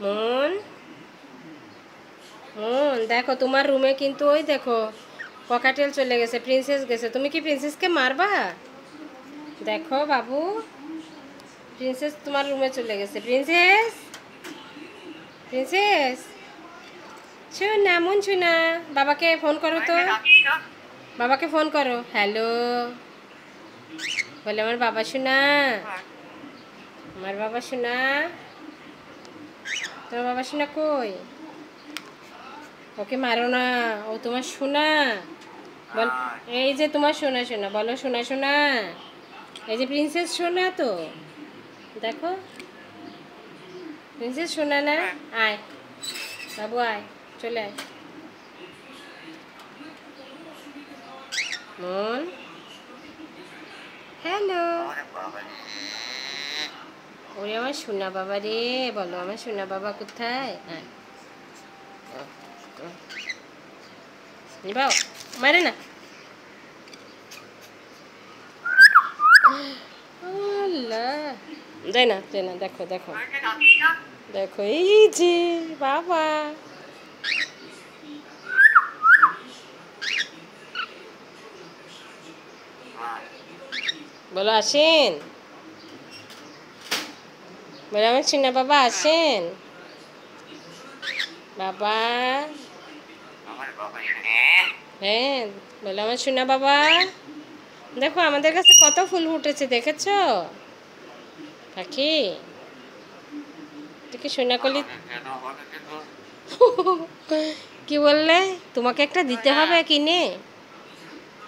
মন মন দেখো তোমার রুমে কিন্তু ওই দেখো ককাটেল চলে গেছে, প্রিন্সেস গেছে। তুমি কি প্রিন্সেসকে মারবা? দেখো বাবু, প্রিন্সেস তোমার রুমে চলে গেছে। প্রিন্সেস, প্রিন্সেস শোনা, মন শোনা, বাবাকে ফোন করো তো, বাবাকে ফোন করো। হ্যালো বলে, আমার বাবা শোনা, আমার বাবা শোনা। তোমার বাবা শোনা কই? ওকে মারো না, ও তোমার শোনা। বল, এই যে তোমার শোনা শোনা, বলো শোনা শোনা। এই যে প্রিন্সেস শোনা তো, দেখো প্রিন্সেস শোনা না। আয় বাবু, আয়, চলে আয়। মন, হ্যালো। ওরে আমার সোনা বাবা রে, বলো আমার সোনা বাবা কোথায়? নিবাও, মারে না। দেয় না, দেয় না। দেখো দেখো দেখো, এই যে বাবা। বলো আসেন, বলো আমার সোনা বাবা আসেন। বাবা, হ্যাঁ বলো আমার সোনা বাবা। দেখো আমাদের কাছে কত ফুল ফুটেছে, দেখেছো পাখি? তুই কি সোনা কলি? কি বললে? তোমাকে একটা দিতে হবে কিনে?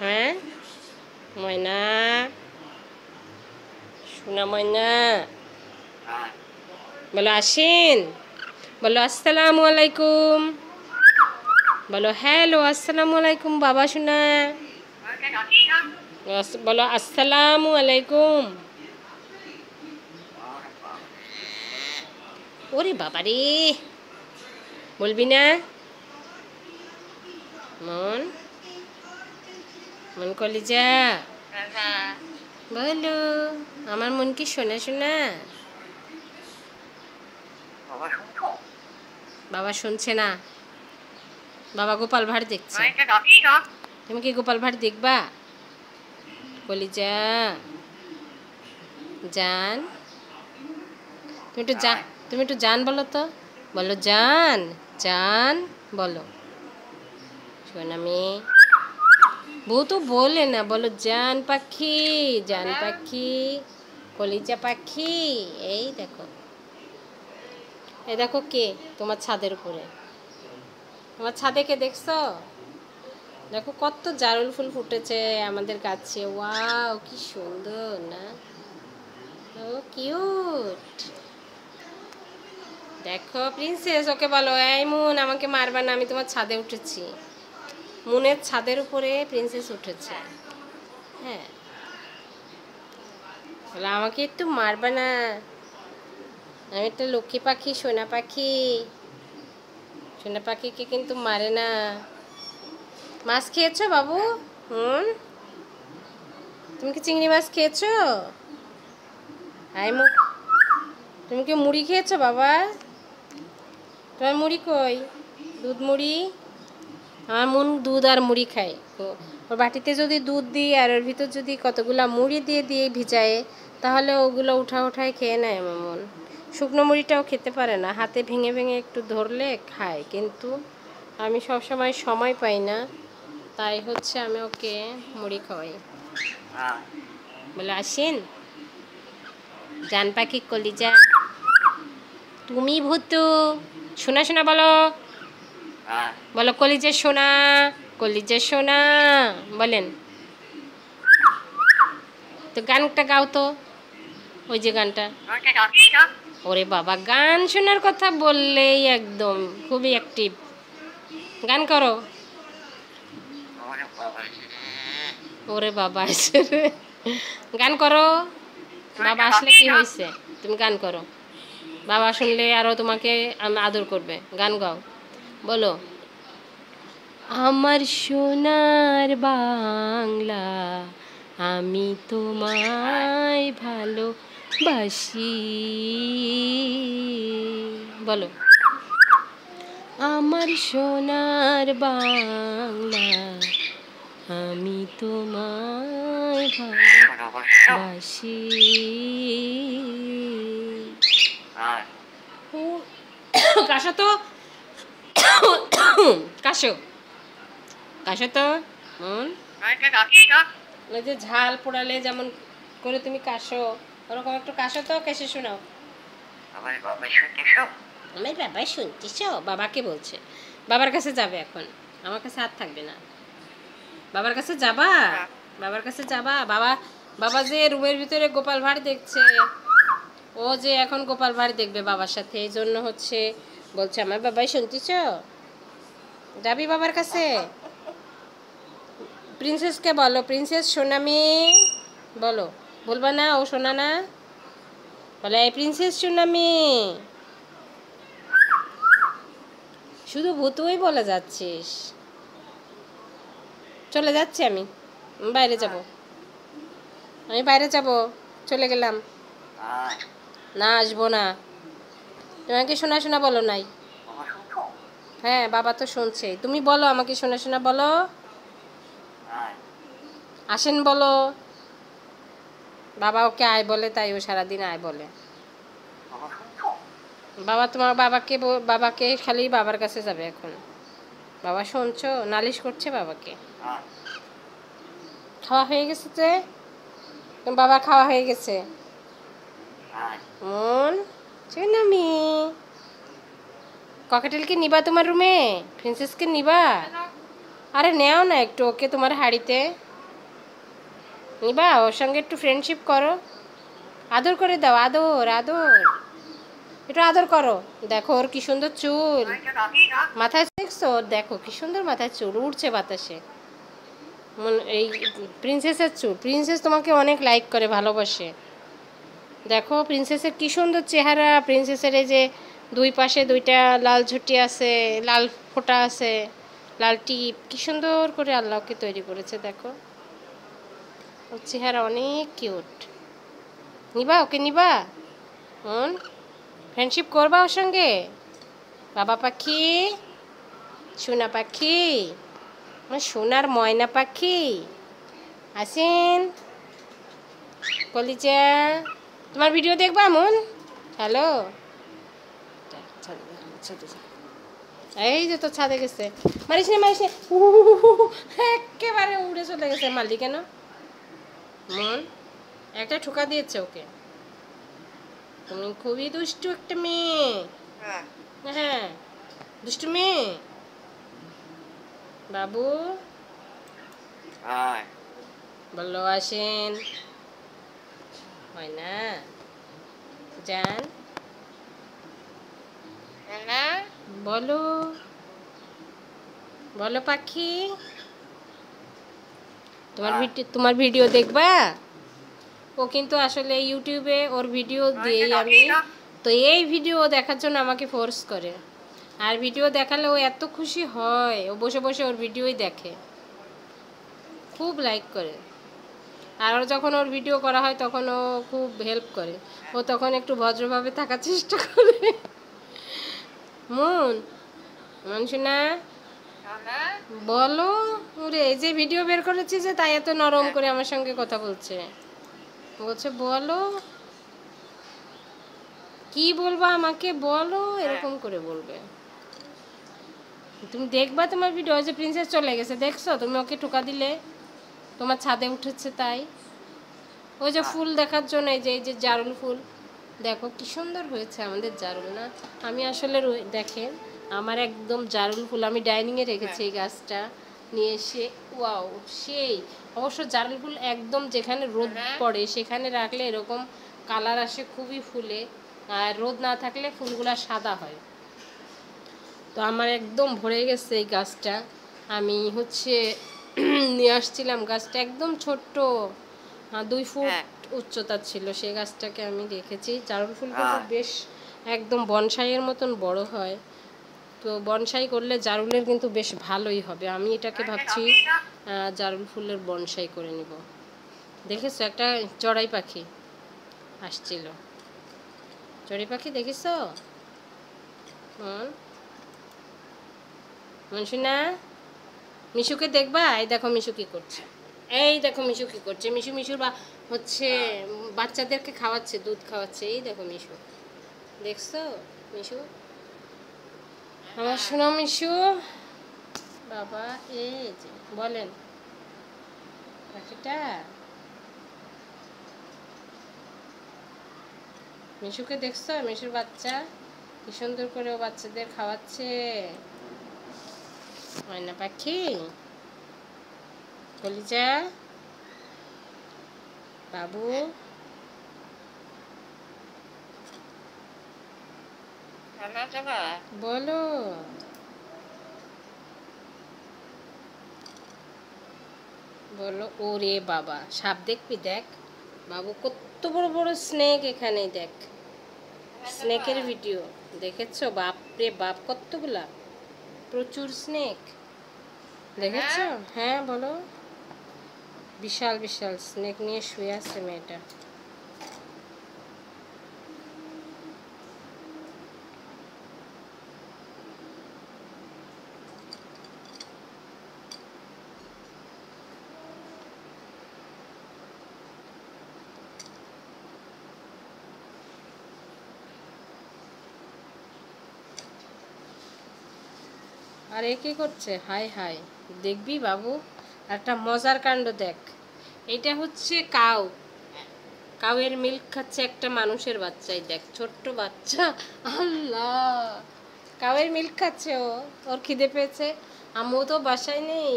হ্যাঁ ময়না, সোনা ময়না, বলো আসেন, বলো আসসালামু আলাইকুম, বলো হ্যালো আসসালামু আলাইকুম বাবা সোনা, বলো আসসালামু আলাইকুম। ওরে বাবা রে, বলবি না? মন, মন কলিজা, বলো আমার মন কি শোনা শোনা? বাবা শুনছে না, বাবা গোপাল ভাঁড় দেখছে। তুমি কি গোপাল ভাঁড় দেখবা? কলিজা জান, তুমি একটু জান বলো তো, বলো জান, জান বলো। শোনা মেয়ে, বউ তো বলে না, বলো জান পাখি, জান পাখি, কলিজা পাখি। এই দেখো, এই দেখো কে তোমার ছাদের উপরে, তোমার ছাদে কে দেখছো? দেখো কত জারুল ফুল ফুটেছে আমাদের গাছে। ওয়াও কি সুন্দর না, ও কিউট। দেখো প্রিন্সেস, ওকে বলো এই মুন আমাকে মারবা না, আমি তোমার ছাদে উঠেছি। মুনের ছাদের উপরে প্রিন্সেস উঠেছে। হ্যাঁ বলো আমাকে একটু মারবা না, আমি একটা লক্ষ্মী পাখি, সোনা পাখি। সোনা পাখিকে কিন্তু মারে না। মাছ খেয়েছো বাবু? হুম, তুমি কি চিংড়ি মাছ খেয়েছো? তুমি কি মুড়ি খেয়েছো বাবা? তোমার মুড়ি কই? দুধ মুড়ি? আমার মন দুধ আর মুড়ি খায়। ওর বাটিতে যদি দুধ দিই আর ওর ভিতর যদি কতগুলা মুড়ি দিয়ে দিয়ে ভিজায়, তাহলে ওগুলো উঠায় খেয়ে নেয় আমার মন। শুকনো মুড়িটাও খেতে পারে না, হাতে ভেঙে ভেঙে একটু ধরলে খায়, কিন্তু আমি সবসময় সময় পাই না, তাই হচ্ছে আমি ওকে মুড়ি খাওয়াই। বলে আসেন জান পাখি কলিজা, তুমি ভূতু শোনা শোনা বলো, বলো কলিজা সোনা, কলিজা সোনা বলেন তো। গানটা গাও তো, ওই যে গানটা। ওরে বাবা, গান শোনার কথা বললেই একদম খুবই অ্যাক্টিভ। গান করো। ওরে বাবা এসে রে, গান করো। বাবা আসলে কি হয়েছে, তুমি গান করো। বাবা শুনলে আরো তোমাকে আদর করবে। গান গাও, বলো আমার সোনার বাংলা, আমি তোমায় ভালোবাসি। বলো, আমার সোনার বাংলা আমি তোমায় ভালোবাসি। কাশো তো, কাশো কাশো তো মন। ওই যে ঝাল পোড়ালে যেমন করে তুমি কাশো, ওরকম একটু কাশো তো, কেসে শোনাও। আমার বাবা শুনতেছ? বাবাকে বলছে, বাবার কাছে যাবে এখন, আমার কাছে হাত থাকবে না। বাবার কাছে যাবা, বাবার কাছে যাবা। বাবা, বাবা যে রুমের ভিতরে গোপাল ভাঁড় দেখছে, ও যে এখন গোপাল ভাঁড় দেখবে বাবার সাথে, এই জন্য হচ্ছে বলছে আমার বাবাই শুনতেছ? যাবি বাবার কাছে? প্রিন্সেসকে বলো, প্রিন্সেস সোনামি বলো, বলবা না? ও শোনা না, বলে এই প্রিন্সেস সোনামি। শুধু ভূতুই বলে যাচ্ছিস। চলে যাচ্ছি আমি, বাইরে যাব, আমি বাইরে যাব, চলে গেলাম। না আসবো না, তোমাকে শোনা শোনা বলো নাই? হ্যাঁ বাবা তো শুনছে, তুমি বলো আমাকে শোনা শোনা বলো, আসেন বলো। বাবা ওকে আয় বলে, তাই ও সারাদিন আয় বলে। বাবা তোমার বাবাকে বাবাকে খালি বাবার কাছে যাবে এখন। বাবা শুনছো, নালিশ করছে বাবাকে। খাওয়া হয়ে গেছে যে, বাবা খাওয়া হয়ে গেছে। মন চিনামি, ককাটেলকে নিবা তোমার রুমে? প্রিন্সেসকে নিবা? আরে নেও না একটু ওকে তোমার হাড়িতে নিবা, ওর সঙ্গে একটু ফ্রেন্ডশিপ করো, আদর করে দাও, আদর আদর, একটু আদর করো। দেখো ওর কি সুন্দর চুল মাথায়, দেখছো? দেখো কি সুন্দর মাথায় চুল উড়ছে বাতাসে। এই প্রিন্সেসের চুল, প্রিন্সেস তোমাকে অনেক লাইক করে, ভালোবাসে। দেখো প্রিন্সেসের কি সুন্দর চেহারা, প্রিন্সেসের এই যে দুই পাশে দুইটা লাল ঝুটি আছে, লাল ফোঁটা আছে, লাল টিপ, কি সুন্দর করে আল্লাহকে তৈরি করেছে। দেখো ওর চেহারা অনেক কিউট। নিবা ওকে, নিবা? ফ্রেন্ডশিপ করবা ওর সঙ্গে? বাবা পাখি, সোনা পাখি, সোনার ময়না পাখি, আসেন কলিজা। তোমার ভিডিও দেখবা মন? হ্যালো, এই যে তো ছাদে গেছে, মারিস না মারিস না, একেবারে উড়ে চলে গেছে। মারলি কেন মন? একটা ঠোকা দিয়েছে ওকে। তুমি খুবই দুষ্টু একটা মেয়ে। হ্যাঁ দুষ্টু মেয়ে। বাবু বললো আসেন, হয় না যান, বলো বলো পাখি, তোমার ভিডিও দেখবা? ও কিন্তু আসলে ইউটিউবে ওর ভিডিও দিই আমি, তো এই ভিডিও দেখার জন্য আমাকে ফোর্স করে, আর ভিডিও দেখালে ও এত খুশি হয়, ও বসে বসে ওর ভিডিওই দেখে, খুব লাইক করে। আর ওর যখন ওর ভিডিও করা হয় তখন ও খুব হেল্প করে, ও তখন একটু ভদ্রভাবে থাকার চেষ্টা করে। মন মানুষ না বলো, ওরে এই যে ভিডিও বের করেছি যে, তাই এত নরম করে আমার সঙ্গে কথা বলছে, বলছে বলো কি বলবা আমাকে বলো, এরকম করে বলবে। তুমি দেখবা তোমার ভিডিও, যে প্রিন্সেস চলে গেছে দেখছো, তুমি ওকে ঠোকা দিলে, তোমার ছাদে উঠেছে তাই। ওই যে ফুল দেখার জন্য, এই যে জারুল ফুল, দেখো কি সুন্দর হয়েছে আমাদের জারুল না। আমি আসলে দেখেন আমার একদম জারুল ফুল আমি ডাইনিংয়ে রেখেছি, এই গাছটা নিয়ে এসে, ওয়াও সেই। অবশ্য জারুল ফুল একদম যেখানে রোদ পড়ে সেখানে রাখলে এরকম কালার আসে খুবই ফুলে, আর রোদ না থাকলে ফুলগুলা সাদা হয়। তো আমার একদম ভরে গেছে এই গাছটা, আমি হচ্ছে নিয়ে আসছিলাম, গাছটা একদম ছোট্ট, 2 ফুট উচ্চতা ছিল, সেই গাছটাকে আমি রেখেছি। জারুল ফুল কিন্তু বেশ একদম বনসাইয়ের মতন বড় হয়, তো বনসাই করলে জারুলের কিন্তু বেশ ভালোই হবে। আমি এটাকে ভাবছি জারুল ফুলের বনসাই করে নিব। দেখেছো একটা চড়াই পাখি আসছিল, চড়াই পাখি দেখেছো? মনসুনা, মিশুকে দেখবা? এই দেখো মিশু কি করছে, এই দেখো মিশু কি করছে। মিশুর হচ্ছে বাচ্চাদেরকে খাওয়াচ্ছে, দুধ খাওয়াচ্ছে। এই দেখো মিশু, দেখছো মিশু? আমার শোনো মিশু বাবা। এই যে বলেন পাখিটা, মিশুকে দেখছো? মিশুর বাচ্চা কি সুন্দর করে ও বাচ্চাদের খাওয়াচ্ছে। ময়না পাখি, কলিজা বাবু, বলো। বলো। ওরে বাবা, সাপ দেখবি? দেখ বাবু, কত বড় বড় স্নেক এখানে। দেখ স্নেকের ভিডিও দেখেছো? বাপরে বাপ, কতগুলা, প্রচুর স্নেক দেখেছো? হ্যাঁ বলো। বিশাল বিশাল স্নেক নিয়ে শুয়ে আছে মেয়েটা। আর এ কি করছে? হাই হাই, দেখবি বাবু একটা মজার কাণ্ড দেখ। এটা হচ্ছে কাউ, কাউয়ের মিল্ক খাচ্ছে একটা মানুষের বাচ্চাই। দেখ ছোট্ট বাচ্চা, আল্লাহ, কাউয়ের মিল্ক খাচ্ছে ও। ওর খিদে পেয়েছে, আম্মু তো বাসায় নেই।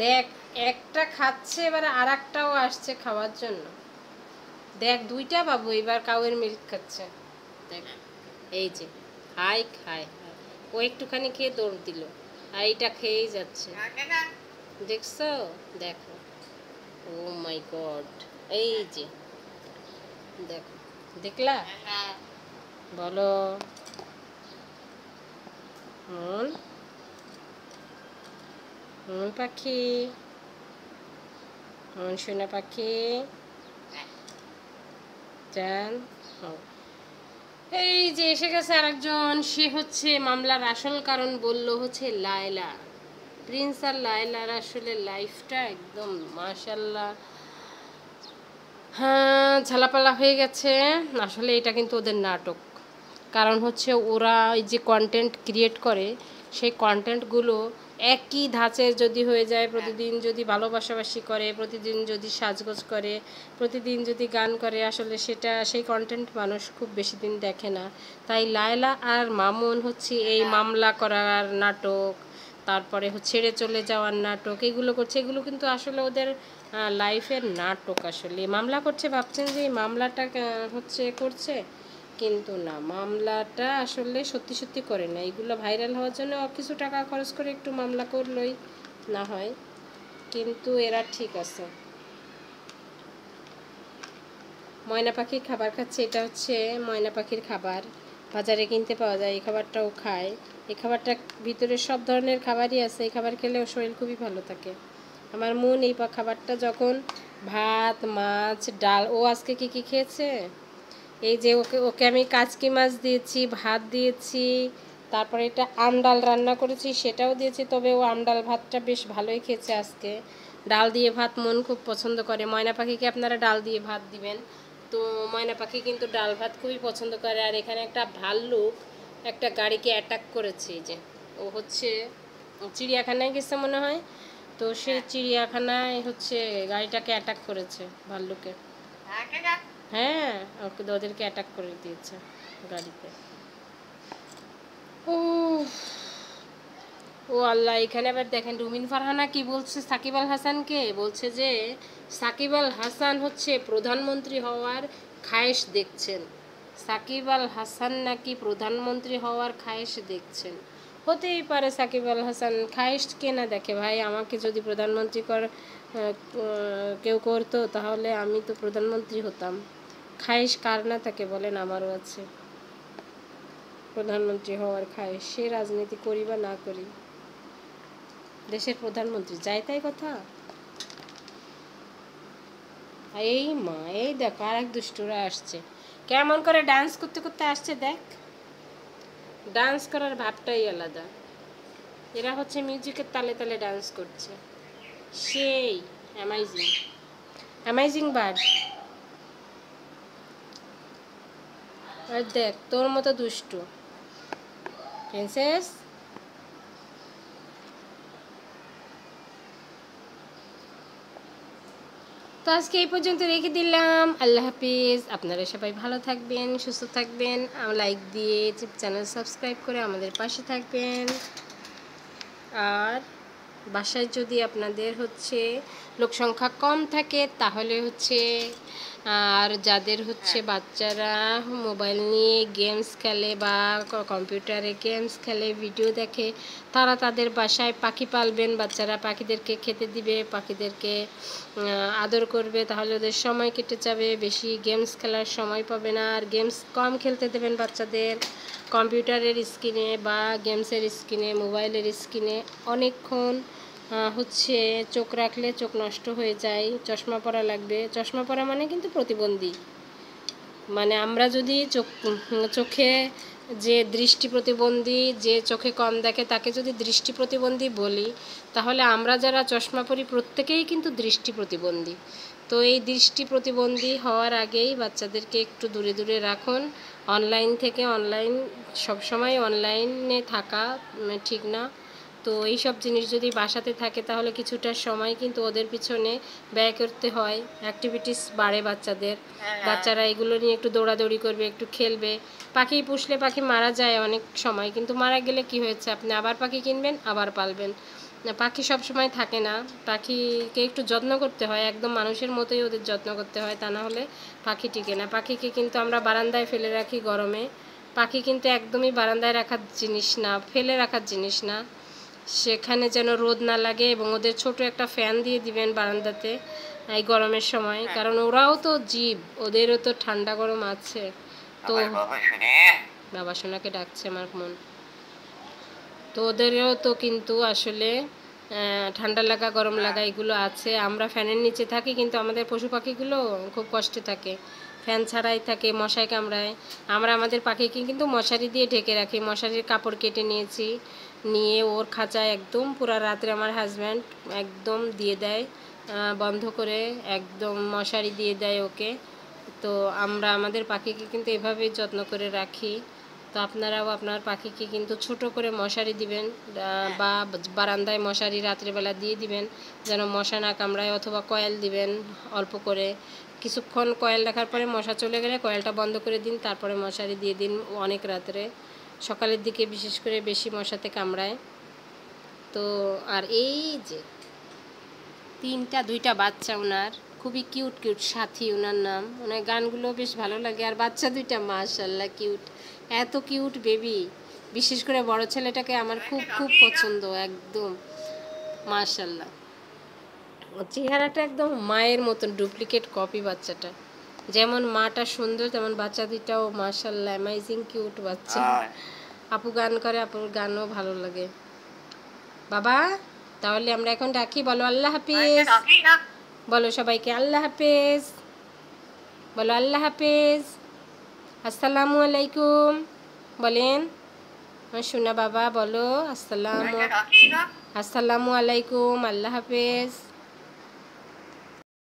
দেখ একটা খাচ্ছে, এবার আর একটাও আসছে খাওয়ার জন্য। দেখ দুইটা বাবু এবার কাউয়ের মিল্ক খাচ্ছে। দেখ এই যে খাই খাই, ও একটুখানি খেয়ে দৌড় দিল, আর এইটা খেয়েই যাচ্ছে। দেখছো? দেখো, ও মাই গড, এই যে দেখো, দেখলা? বলো। মন, মন পাখি, মন সোনা পাখি জান। এই যে এসে গেছে আরেকজন, সে হচ্ছে মামলার আসল কারণ বলল হচ্ছে লায়লা। প্রিন্স আর লায়লার আসলে লাইফটা একদম মাশাল্লাহ, হ্যাঁ ঝালাপালা হয়ে গেছে। আসলে এটা কিন্তু ওদের নাটক। কারণ হচ্ছে ওরা এই যে কন্টেন্ট ক্রিয়েট করে, সেই কন্টেন্টগুলো একই ধাঁচের যদি হয়ে যায়, প্রতিদিন যদি ভালোবাসাবাসি করে, প্রতিদিন যদি সাজগোজ করে, প্রতিদিন যদি গান করে, আসলে সেটা সেই কন্টেন্ট মানুষ খুব বেশি দিন দেখে না। তাই লায়লা আর মামুন হচ্ছে এই মামলা করার নাটক, তারপরে ছেড়ে চলে যাওয়ার নাটক, এগুলো করছে। এগুলো কিন্তু আসলে ওদের লাইফের নাটক। আসলে মামলা করছে, ভাবছেন যে এই মামলাটা হচ্ছে করছে, কিন্তু না, মামলাটা আসলে সত্যি সত্যি করে না। এগুলো ভাইরাল হওয়ার জন্য কিছু টাকা খরচ করে একটু মামলা করলই না হয়, কিন্তু এরা ঠিক আছে। ময়না পাখি খাবার খাচ্ছে, এটা হচ্ছে ময়না পাখির খাবার, বাজারে কিনতে পাওয়া যায়। এই খাবারটাও খায়। এই খাবারটা ভিতরে সব ধরনের খাবারই আছে। এই খাবার খেলে ওর শরীর খুবই ভালো থাকে। আমার মন এই খাবারটা যখন ভাত, মাছ, ডাল, ও আজকে কি কি খেয়েছে, এই যে ওকে ওকে আমি কাচকি মাছ দিয়েছি, ভাত দিয়েছি, তারপরে এটা আমডাল রান্না করেছি সেটাও দিয়েছি। তবে ও আমডাল ভাতটা বেশ ভালোই খেয়েছে আজকে। ডাল দিয়ে ভাত মন খুব পছন্দ করে। ময়না পাখিকে আপনারা ডাল দিয়ে ভাত দিবেন, তো ময়না পাখি কিন্তু ডাল ভাত খুবই পছন্দ করে। আর এখানে একটা ভাল্লুক একটা গাড়িকে অ্যাটাক করেছে। এই যে ও হচ্ছে চিড়িয়াখানায় গেছে মনে হয়, তো সেই চিড়িয়াখানায় হচ্ছে গাড়িটাকে অ্যাটাক করেছে ভাল্লুকে। হ্যাঁ, ওদেরকে অ্যাটাক করে দিয়েছে গাড়িতে। ও ও আল্লাহ, এখানে আবার দেখেন রুমিন ফারহানা কি বলছে সাকিব আল হাসানকে, বলছে যে সাকিব আল হাসান হচ্ছে প্রধানমন্ত্রী হওয়ার খায়েশ দেখছেন। সাকিব আল হাসান নাকি প্রধানমন্ত্রী হওয়ার খায়েশ দেখছেন। হতেই পারে, সাকিব আল হাসান খায়েশ কে না দেখে ভাই। আমাকে যদি প্রধানমন্ত্রী কেউ করতো তাহলে আমি তো প্রধানমন্ত্রী হতাম। খায়েশ কার না থাকে বলেন? আমারও আছে প্রধানমন্ত্রী হওয়ার খায়েশ। সে রাজনীতি করি বা না করি, দেশের প্রধানমন্ত্রী যাই তাই কথা। এই মা, এই দেখো আর এক দুষ্টুরা আসছে, কেমন করে ডান্স করতে করতে আসছে। দেখ ডান্স করার ভাবটাই আলাদা। এরা হচ্ছে মিউজিকের তালে তালে ডান্স করছে, সেই অ্যামাইজিং অ্যামাইজিং বার্ড। আর দেখ তোর মতো দুষ্টু প্রিন্সেস। তো আজকে এই পর্যন্ত রেখে দিলাম। আল্লাহ হাফিজ। আপনারা সবাই ভালো থাকবেন, সুস্থ থাকবেন। লাইক দিয়ে চ্যানেল সাবস্ক্রাইব করে আমাদের পাশে থাকবেন। আর বাসায় যদি আপনাদের হচ্ছে লোক সংখ্যা কম থাকে তাহলে হচ্ছে, আর যাদের হচ্ছে বাচ্চারা মোবাইল নিয়ে গেমস খেলে বা কম্পিউটারে গেমস খেলে, ভিডিও দেখে, তারা তাদের বাসায় পাখি পালবেন। বাচ্চারা পাখিদেরকে খেতে দিবে, পাখিদেরকে আদর করবে, তাহলে ওদের সময় কেটে যাবে, বেশি গেমস খেলার সময় পাবে না। আর গেমস কম খেলতে দেবেন বাচ্চাদের। কম্পিউটারের স্ক্রিনে বা গেমসের স্ক্রিনে, মোবাইলের স্ক্রিনে অনেকক্ষণ হচ্ছে চোখ রাখলে চোখ নষ্ট হয়ে যায়, চশমা পরা লাগবে। চশমা পরা মানে কিন্তু প্রতিবন্ধী, মানে আমরা যদি চোখে যে দৃষ্টি প্রতিবন্ধী, যে চোখে কম দেখে তাকে যদি দৃষ্টি প্রতিবন্ধী বলি, তাহলে আমরা যারা চশমা পরি প্রত্যেকেই কিন্তু দৃষ্টি প্রতিবন্ধী। তো এই দৃষ্টি প্রতিবন্ধী হওয়ার আগেই বাচ্চাদেরকে একটু দূরে দূরে রাখুন অনলাইন থেকে। অনলাইন সবসময় অনলাইনে থাকা ঠিক না। তো এই সব জিনিস যদি বাসাতে থাকে তাহলে কিছুটা সময় কিন্তু ওদের পিছনে ব্যয় করতে হয়, অ্যাক্টিভিটিস বাড়ে বাচ্চাদের। বাচ্চারা এগুলো নিয়ে একটু দৌড়াদৌড়ি করবে, একটু খেলবে। পাখি পুষলে পাখি মারা যায় অনেক সময়, কিন্তু মারা গেলে কি হয়েছে, আপনি আবার পাখি কিনবেন, আবার পালবেন। পাখি সব সময় থাকে না, পাখিকে একটু যত্ন করতে হয়, একদম মানুষের মতোই ওদের যত্ন করতে হয়, তা না হলে পাখি টিকে না। পাখিকে কিন্তু আমরা বারান্দায় ফেলে রাখি গরমে। পাখি কিন্তু একদমই বারান্দায় রাখার জিনিস না, ফেলে রাখার জিনিস না। সেখানে যেন রোদ না লাগে, এবং ওদের ছোট একটা ফ্যান দিয়ে দিবেন বারান্দাতে এই গরমের সময়, কারণ ওরাও তো জীব, ওদেরও তো ঠান্ডা গরম আছে। তো বাবা সোনাকে ডাকছে আমার মন। তো ওদেরও তো কিন্তু আসলে ঠান্ডা লাগা গরম লাগা এগুলো আছে। আমরা ফ্যানের নিচে থাকি, কিন্তু আমাদের পশু পাখিগুলো খুব কষ্টে থাকে, ফ্যান ছাড়াই থাকে, মশায় কামড়ায়। আমরা আমাদের পাখিকে কিন্তু মশারি দিয়ে ঢেকে রাখি। মশারির কাপড় কেটে নিয়েছি, নিয়ে ওর খাঁচায় একদম পুরো রাত্রে আমার হাজব্যান্ড একদম দিয়ে দেয়, বন্ধ করে একদম মশারি দিয়ে দেয় ওকে। তো আমরা আমাদের পাখিকে কিন্তু এভাবেই যত্ন করে রাখি। তো আপনারাও আপনার পাখিকে কিন্তু ছোট করে মশারি দিবেন, বা বারান্দায় মশারি রাত্রেবেলা দিয়ে দিবেন যেন মশা না কামড়ায়, অথবা কয়েল দিবেন অল্প করে। কিছুক্ষণ কয়েল রাখার পরে মশা চলে গেলে কয়েলটা বন্ধ করে দিন, তারপরে মশারি দিয়ে দিন অনেক রাত্রে। সকালের দিকে বিশেষ করে বেশি মশাতে কামড়ায়। তো আর এই যে দুইটা বাচ্চা ওনার, খুবই কিউট কিউট সাথী ওনার নাম। ওনার গানগুলো বেশ ভালো লাগে। আর বাচ্চা দুইটা মাশাআল্লাহ কিউট, এত কিউট বেবি। বিশেষ করে বড় ছেলেটাকে আমার খুব খুব পছন্দ, একদম মাশাআল্লাহ। চেহারাটা একদম মায়ের মতন, ডুপ্লিকেট কপি বাচ্চাটা। যেমন মাটা সুন্দর, তেমন বাচ্চা দুইটাও মাশাআল্লাহ অ্যামেজিং কিউট বাচ্চা। আপু গান করে, আপুর গানও ভালো লাগে। বাবা তাহলে আমরা এখন রাখি, বলো আল্লাহ হাফিজ, বলো সবাইকে আল্লাহ হাফিজ, বলো আল্লাহ হাফিজ, আসসালামু আলাইকুম বলেন। শোনা বাবা বলো আসসালামু আলাইকুম, আল্লাহ হাফিজ।